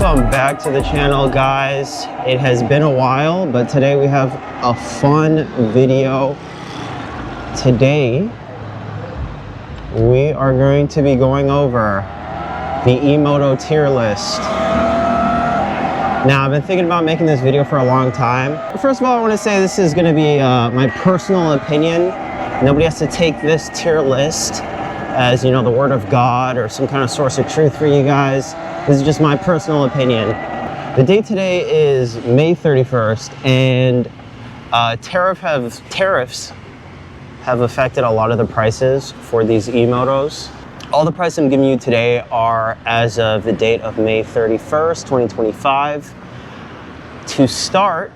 Welcome back to the channel, guys. It has been a while, but today we have a fun video. Today we are going to be going over the EMOTO tier list. Now, I've been thinking about making this video for a long time. First of all, I want to say this is going to be my personal opinion. Nobody has to take this tier list as, you know, the word of God or some kind of source of truth for you guys. This is just my personal opinion. The date today is May 31st, and tariffs have affected a lot of the prices for these EMOTOs. All the prices I'm giving you today are as of the date of May 31st, 2025. To start,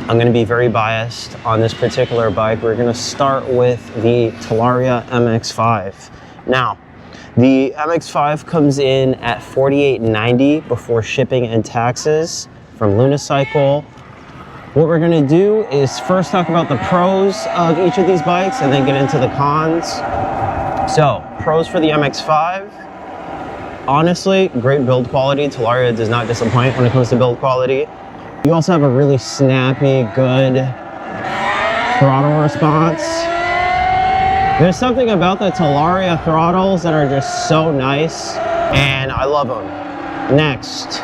I'm going to be very biased on this particular bike. We're going to start with the Talaria MX5. Now, the MX5 comes in at $48.90 before shipping and taxes from Lunicycle. What we're going to do is first talk about the pros of each of these bikes and then get into the cons. So, pros for the MX5. Honestly, great build quality. Talaria does not disappoint when it comes to build quality. You also have a really snappy, good throttle response. There's something about the Talaria throttles that are just so nice, and I love them. Next,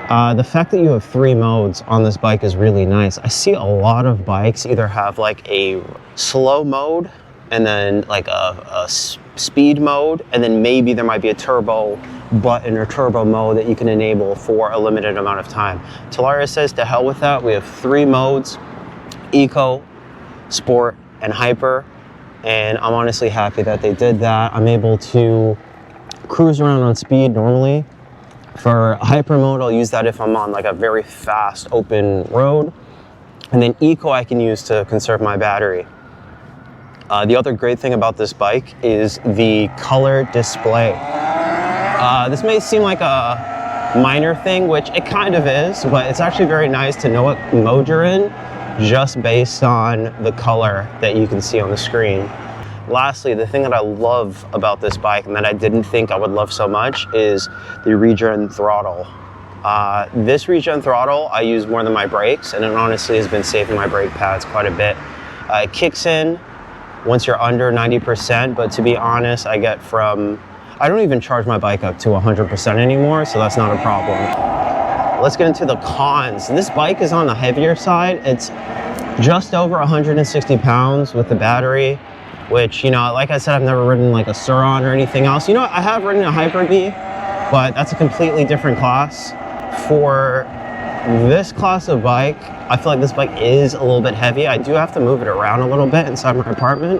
the fact that you have 3 modes on this bike is really nice. I see a lot of bikes either have like a slow mode and then like a speed mode, and then maybe there might be a turbo button or turbo mode that you can enable for a limited amount of time. Talaria says to hell with that. We have 3 modes: Eco, Sport, and Hyper, and I'm honestly happy that they did that. I'm able to cruise around on speed normally. For Hyper mode, I'll use that if I'm on like a very fast open road, and then Eco I can use to conserve my battery. The other great thing about this bike is the color display. This may seem like a minor thing, which it kind of is, but it's actually very nice to know what mode you're in just based on the color that you can see on the screen. Lastly, the thing that I love about this bike and that I didn't think I would love so much is the regen throttle. This regen throttle I use more than my brakes, and it honestly has been saving my brake pads quite a bit. It kicks in once you're under 90%, but to be honest, I don't even charge my bike up to 100% anymore, so that's not a problem. Let's get into the cons. This bike is on the heavier side. It's just over 160 pounds with the battery, which, you know, like I said, I've never ridden like a Surron or anything else. You know, I have ridden a Hyper-B, but that's a completely different class. For this class of bike, I feel like this bike is a little bit heavy. I do have to move it around a little bit inside my apartment,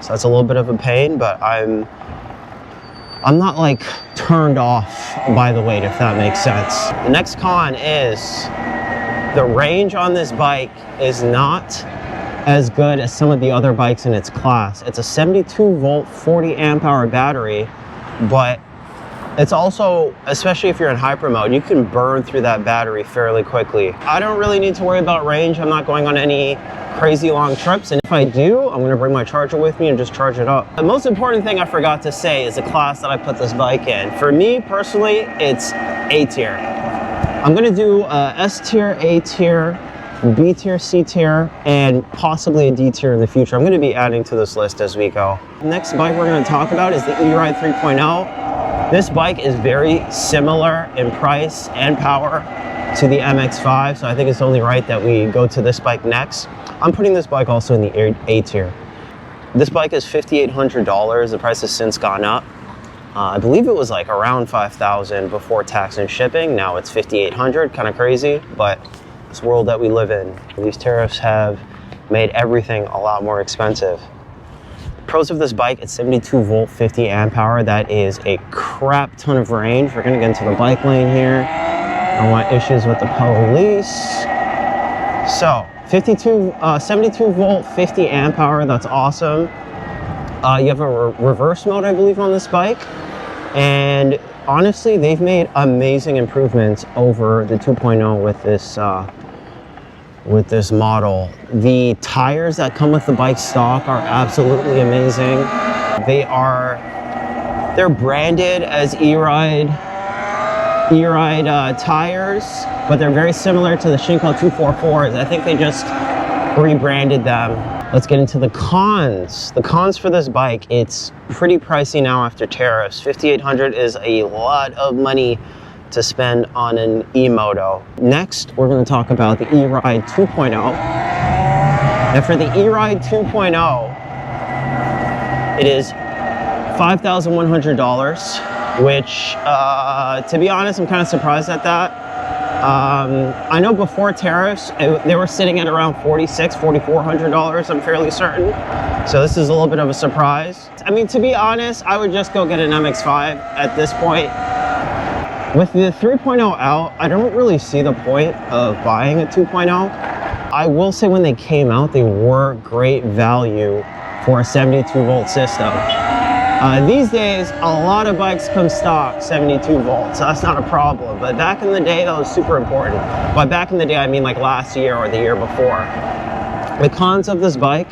so that's a little bit of a pain, but I'm not like turned off by the weight, if that makes sense. The next con is the range on this bike is not as good as some of the other bikes in its class. It's a 72 volt, 40 amp hour battery, but it's also, especially if you're in hyper mode, you can burn through that battery fairly quickly. I don't really need to worry about range. I'm not going on any crazy long trips, and if I do, I'm gonna bring my charger with me and just charge it up. The most important thing I forgot to say is the class that I put this bike in. For me personally, it's A tier. I'm gonna do S tier, A tier, B tier, C tier, and possibly a D tier in the future. I'm gonna be adding to this list as we go. The next bike we're gonna talk about is the Eride 3.0. This bike is very similar in price and power to the MX5, so I think it's only right that we go to this bike next. I'm putting this bike also in the A tier. This bike is $5,800. The price has since gone up. I believe it was like around $5,000 before tax and shipping. Now it's $5,800, kind of crazy, but this world that we live in, these tariffs have made everything a lot more expensive. Pros of this bike, it's 72 volt, 50 amp hour. That is a crap ton of range. We're gonna get into the bike lane here. I don't want issues with the police. So, 72 volt, 50 amp hour, that's awesome. You have a reverse mode, I believe, on this bike. And honestly, they've made amazing improvements over the 2.0 with this model. The tires that come with the bike stock are absolutely amazing. They're branded as Eride Eride tires, but they're very similar to the Shinko 244s. I think they just rebranded them. Let's get into the cons. The cons for this bike, it's pretty pricey now after tariffs. $5,800 is a lot of money to spend on an EMOTO. Next, we're going to talk about the Eride 2.0. And for the Eride 2.0, it is $5,100, which, to be honest, I'm kind of surprised at that. I know before tariffs, they were sitting at around $4,600, $4,400, I'm fairly certain. So this is a little bit of a surprise. I mean, to be honest, I would just go get an MX5 at this point. With the 3.0 out, I don't really see the point of buying a 2.0. I will say when they came out, they were great value for a 72 volt system. These days, a lot of bikes come stock 72 volts, so that's not a problem. But back in the day, that was super important. By back in the day, I mean like last year or the year before. The cons of this bike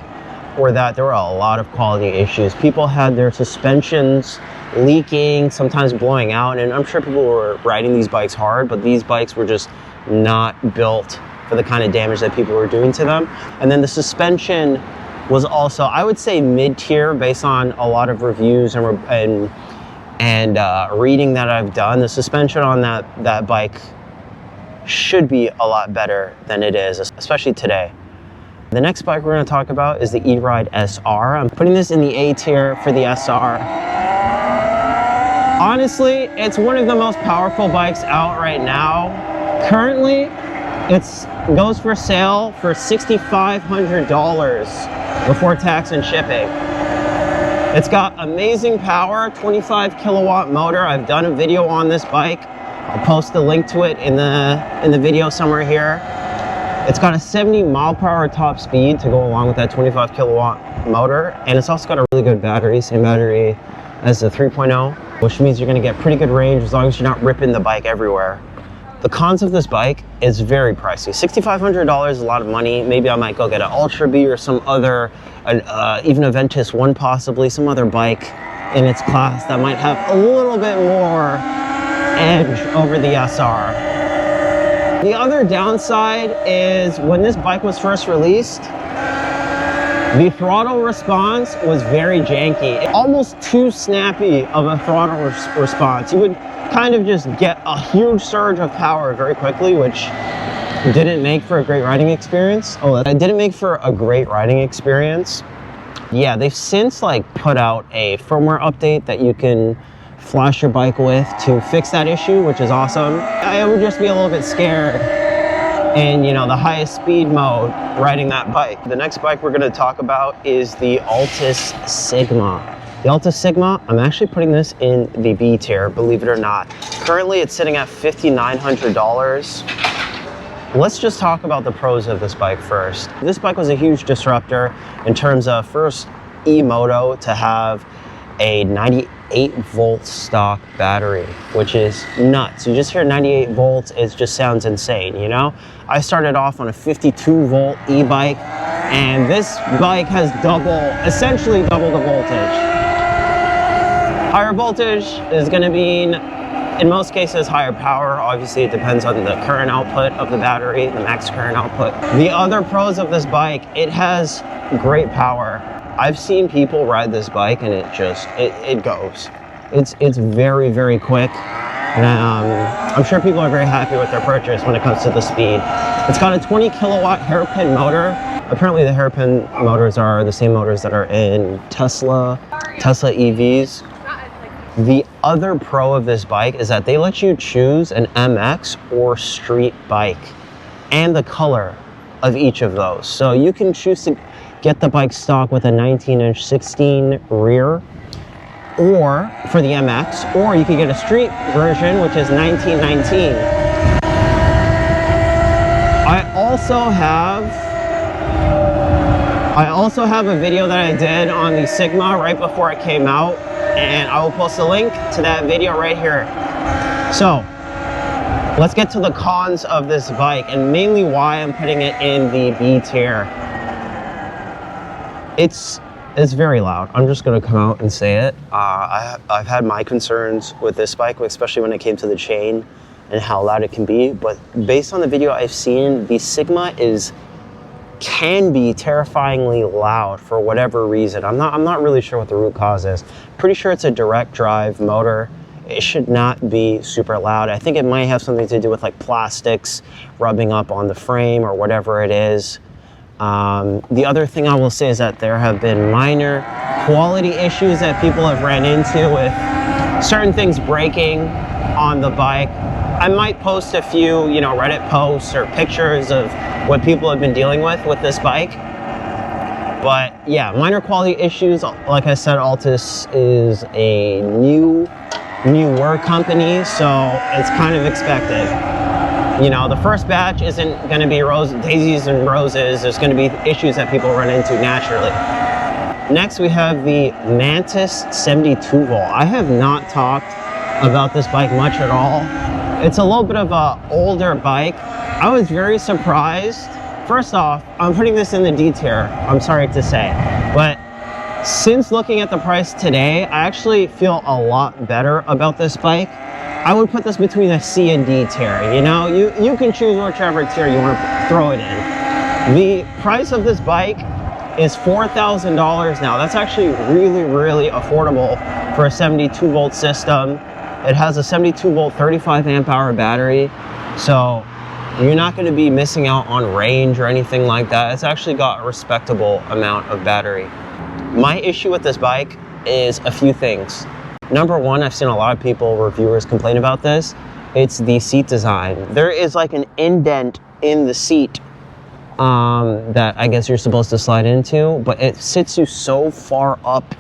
were that there were a lot of quality issues. People had their suspensions leaking, sometimes blowing out, and I'm sure people were riding these bikes hard, but these bikes were just not built for the kind of damage that people were doing to them. And then the suspension was also, I would say, mid-tier based on a lot of reviews and reading that I've done. The suspension on that bike should be a lot better than it is, especially today. The next bike we're going to talk about is the Eride SR. I'm putting this in the A tier for the SR. Honestly, it's one of the most powerful bikes out right now. Currently, it goes for sale for $6,500 before tax and shipping. It's got amazing power, 25 kilowatt motor. I've done a video on this bike. I'll post a link to it in the video somewhere here. It's got a 70 mile per hour top speed to go along with that 25 kilowatt motor, and it's also got a really good battery, same battery as the 3.0, which means you're going to get pretty good range as long as you're not ripping the bike everywhere. The cons of this bike is very pricey. $6,500 is a lot of money. Maybe I might go get an Ultrabee or some other, even a Ventus 1 possibly, some other bike in its class that might have a little bit more edge over the SR. The other downside is when this bike was first released, the throttle response was very janky. Almost too snappy of a throttle response. You would kind of just get a huge surge of power very quickly, which didn't make for a great riding experience. It didn't make for a great riding experience. Yeah, they've since like put out a firmware update that you can flash your bike with to fix that issue, which is awesome. I would just be a little bit scared in, you know, the highest speed mode riding that bike. The next bike we're going to talk about is the Altis Sigma. The Altis Sigma, I'm actually putting this in the B tier, believe it or not. Currently it's sitting at $5,900. Let's just talk about the pros of this bike first. This bike was a huge disruptor in terms of first EMOTO to have a 98 volt stock battery, which is nuts. You just hear 98 volts, it just sounds insane, you know? I started off on a 52 volt e-bike, and this bike has essentially double the voltage. Higher voltage is going to mean, in most cases, higher power. Obviously, it depends on the current output of the battery, the max current output. The other pros of this bike, it has great power. I've seen people ride this bike and it goes. It's very, very quick. And I'm sure people are very happy with their purchase when it comes to the speed. It's got a 20 kilowatt hairpin motor. Apparently the hairpin motors are the same motors that are in Tesla EVs. The other pro of this bike is that they let you choose an MX or street bike and the color of each of those. So you can choose to get the bike stock with a 19-inch 16 rear, or for the MX, or you could get a street version, which is 1919. I also have a video that I did on the Sigma right before it came out, and I will post a link to that video right here. So let's get to the cons of this bike and mainly why I'm putting it in the B tier. It's very loud. I'm just going to come out and say it. I've had my concerns with this bike, especially when it came to the chain. and how loud it can be, but based on the video I've seen, the Sigma can be terrifyingly loud for whatever reason. I'm not really sure what the root cause is. Pretty sure it's a direct drive motor. It should not be super loud. I think it might have something to do with like plastics rubbing up on the frame or whatever it is. The other thing I will say is that there have been minor quality issues that people have ran into with certain things breaking on the bike. I might post a few, you know, Reddit posts or pictures of what people have been dealing with this bike. But yeah, minor quality issues. Like I said, Altis is a newer company, so it's kind of expected. You know, the first batch isn't going to be daisies and roses. There's going to be issues that people run into naturally. Next, we have the Mantis 72 volt. I have not talked about this bike much at all. It's a little bit of an older bike. I was very surprised. First off, I'm putting this in the D tier, I'm sorry to say, but since looking at the price today, I actually feel a lot better about this bike. I would put this between a C and D tier. You know, you can choose whichever tier you want to throw it in. The price of this bike is $4,000 now. That's actually really affordable for a 72 volt system. It has a 72 volt 35 amp hour battery, so you're not going to be missing out on range or anything like that. It's actually got a respectable amount of battery. My issue with this bike is a few things. Number one, I've seen a lot of reviewers complain about this. It's the seat design. There is like an indent in the seat that I guess you're supposed to slide into, but it sits you so far up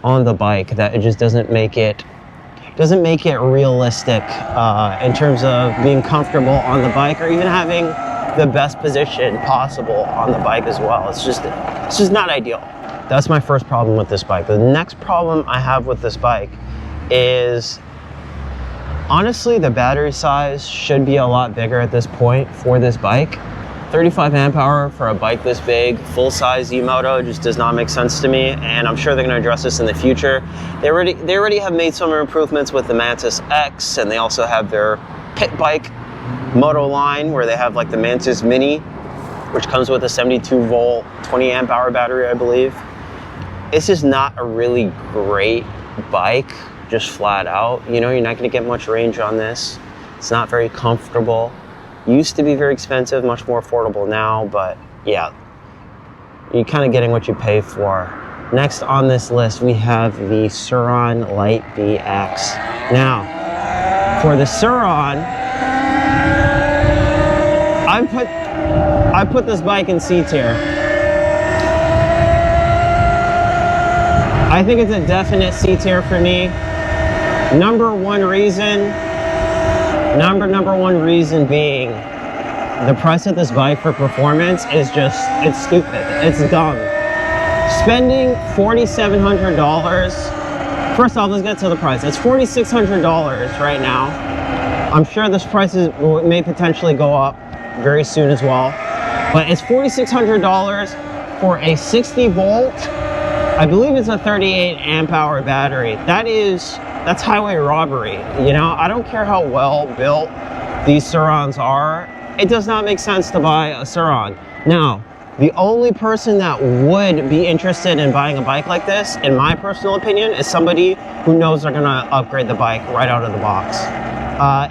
on the bike that it just doesn't make it realistic in terms of being comfortable on the bike or even having the best position possible on the bike as well. It's just not ideal. That's my first problem with this bike. The next problem I have with this bike is, honestly, the battery size should be a lot bigger at this point for this bike. 35 amp hour for a bike this big, full-size EMOTO just does not make sense to me, and I'm sure they're going to address this in the future. They already have made some improvements with the Mantis X, and they also have their pit bike moto line where they have like the Mantis Mini, which comes with a 72 volt 20 amp hour battery, I believe. It's just not a really great bike, just flat out. You know, you're not going to get much range on this. It's not very comfortable. Used to be very expensive, much more affordable now, but yeah, you're kind of getting what you pay for. Next on this list, we have the Surron LBX. Now, for the Surron, I put this bike in C tier. I think it's a definite C tier for me. Number one reason being the price of this bike for performance is it's stupid. It's dumb. Spending $4,700. First off, let's get to the price. It's $4,600 right now. I'm sure this price may potentially go up very soon as well. But it's $4,600 for a 60 volt, I believe it's a 38 amp hour battery. That's highway robbery. You know, I don't care how well built these Surrons are. It does not make sense to buy a Surron. Now, the only person that would be interested in buying a bike like this, in my personal opinion, is somebody who knows they're gonna upgrade the bike right out of the box.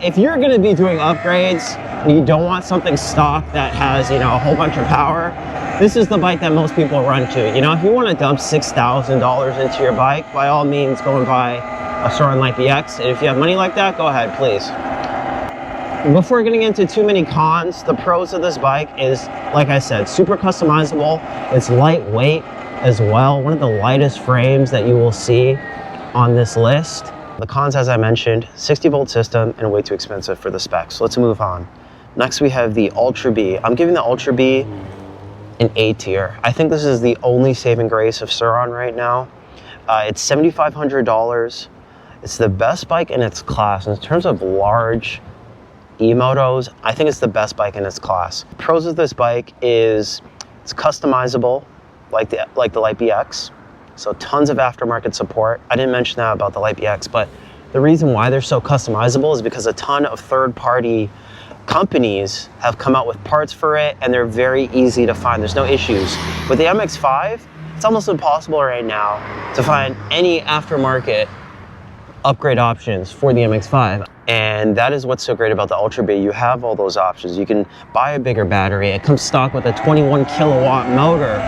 If you're gonna be doing upgrades and you don't want something stock that has, you know, a whole bunch of power, this is the bike that most people run to. You know, if you want to dump $6,000 into your bike, by all means, go and buy a Surron LBX. And if you have money like that, go ahead, please. Before getting into too many cons, the pros of this bike is, like I said, super customizable. It's lightweight as well. One of the lightest frames that you will see on this list. The cons, as I mentioned, 60 volt system and way too expensive for the specs. So let's move on. Next, we have the Ultrabee. I'm giving the Ultrabee an A tier. I think this is the only saving grace of Surron right now. It's $7,500. It's the best bike in its class. In terms of large EMOTOs, I think it's the best bike in its class. Pros of this bike is it's customizable, like the LBX. So tons of aftermarket support. I didn't mention that about the LBX, but the reason why they're so customizable is because a ton of third-party companies have come out with parts for it, and they're very easy to find. There's no issues. With the MX5, it's almost impossible right now to find any aftermarket upgrade options for the MX5. And that is what's so great about the Ultrabee. You have all those options. You can buy a bigger battery. It comes stock with a 21 kilowatt motor.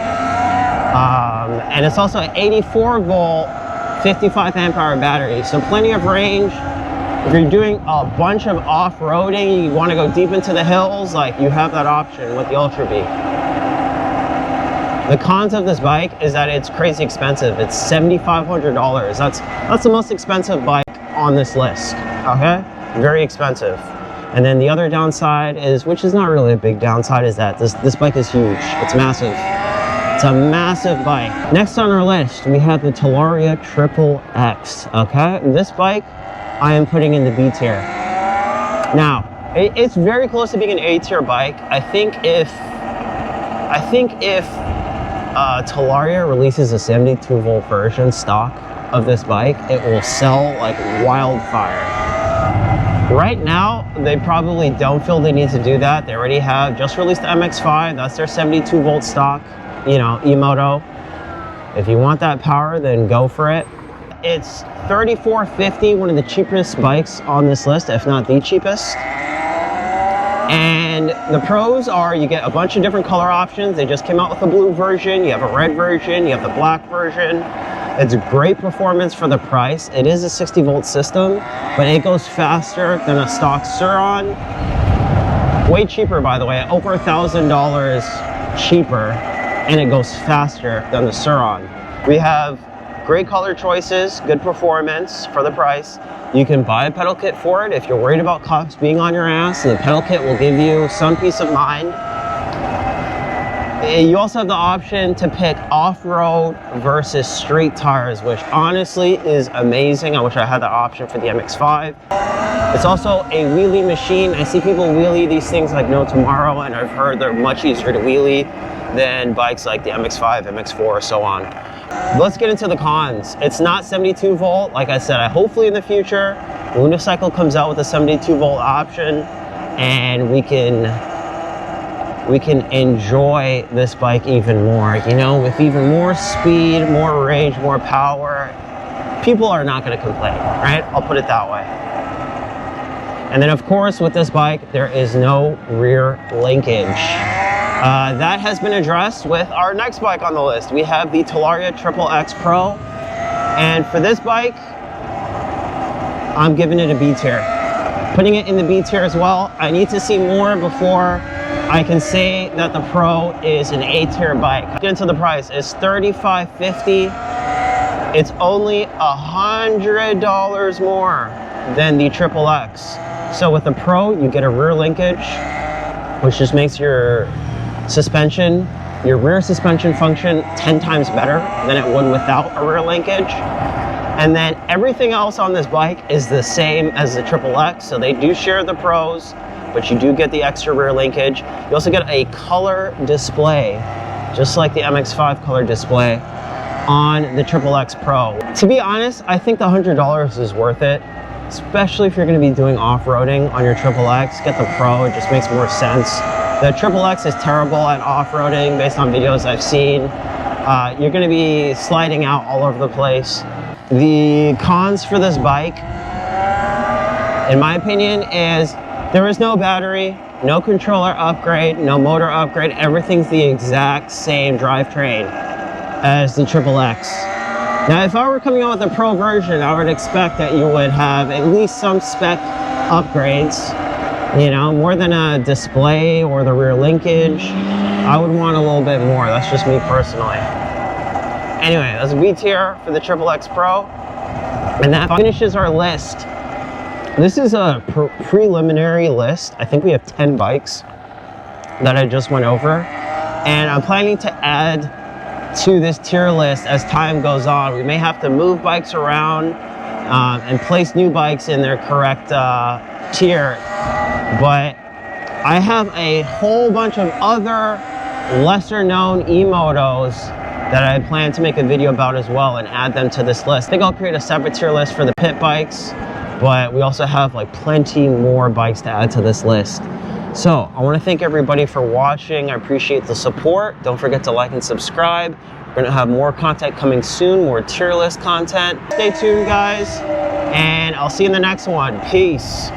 And it's also an 84 volt, 55 amp hour battery. So plenty of range. If you're doing a bunch of off-roading, you want to go deep into the hills, like, you have that option with the Ultrabee. The cons of this bike is that it's crazy expensive. It's $7,500. That's the most expensive bike on this list, okay? Very expensive. And then the other downside is, which is not really a big downside, is that this bike is huge. It's massive. It's a massive bike. Next on our list, we have the Talaria XXX, okay? This bike, I am putting in the B tier. Now, it's very close to being an A tier bike. I think if Talaria releases a 72 volt version stock of this bike, it will sell like wildfire. Right now, they probably don't feel they need to do that. They already have just released the MX5. That's their 72 volt stock, you know, EMOTO. If you want that power, then go for it. It's $3,450, one of the cheapest bikes on this list, if not the cheapest. And the pros are, you get a bunch of different color options. They just came out with a blue version, you have a red version, you have the black version. It's great performance for the price. It is a 60 volt system, but it goes faster than a stock Surron. Way cheaper, by the way, over $1,000 cheaper, and it goes faster than the Surron. We have great color choices, good performance for the price. You can buy a pedal kit for it if you're worried about cops being on your ass. The pedal kit will give you some peace of mind. You also have the option to pick off-road versus straight tires, which honestly is amazing. I wish I had that option for the MX5. It's also a wheelie machine. I see people wheelie these things like no tomorrow, and I've heard they're much easier to wheelie than bikes like the MX5, MX4, so on. Let's get into the cons. It's not 72 volt. Like I said, hopefully in the future, Unicycle comes out with a 72 volt option, and we can enjoy this bike even more, you know, with even more speed, more range, more power. People are not going to complain, right? I'll put it that way. And then of course with this bike, there is no rear linkage. That has been addressed with our next bike on the list. We have the Talaria XXX Pro, and for this bike, I'm giving it a B tier. Putting it in the B tier as well. I need to see more before I can say that the Pro is an A tier bike. Get into the price. It's $3,550. It's only $100 more than the XXX. So with the Pro, you get a rear linkage, which just makes your suspension, your rear suspension function 10 times better than it would without a rear linkage. And then everything else on this bike is the same as the XXX. So they do share the pros, but you do get the extra rear linkage. You also get a color display, just like the MX5 color display on the XXX Pro. To be honest, I think the $100 is worth it, especially if you're going to be doing off-roading on your XXX. Get the Pro, it just makes more sense. The XXX is terrible at off-roading based on videos I've seen. You're going to be sliding out all over the place. The cons for this bike, in my opinion, is there is no battery, no controller upgrade, no motor upgrade. Everything's the exact same drivetrain as the XXX. Now, if I were coming out with a Pro version, I would expect that you would have at least some spec upgrades. You know, more than a display or the rear linkage. I would want a little bit more. That's just me personally. Anyway, that's a B tier for the XXX Pro. And that finishes our list. This is a preliminary list. I think we have 10 bikes that I just went over. And I'm planning to add to this tier list as time goes on. We may have to move bikes around and place new bikes in their correct tier. But I have a whole bunch of other lesser known emotos that I plan to make a video about as well and add them to this list. I think I'll create a separate tier list for the pit bikes, but we also have like plenty more bikes to add to this list. So I want to thank everybody for watching. I appreciate the support. Don't forget to like and subscribe. We're going to have more content coming soon, more tier list content. Stay tuned, guys, and I'll see you in the next one. Peace.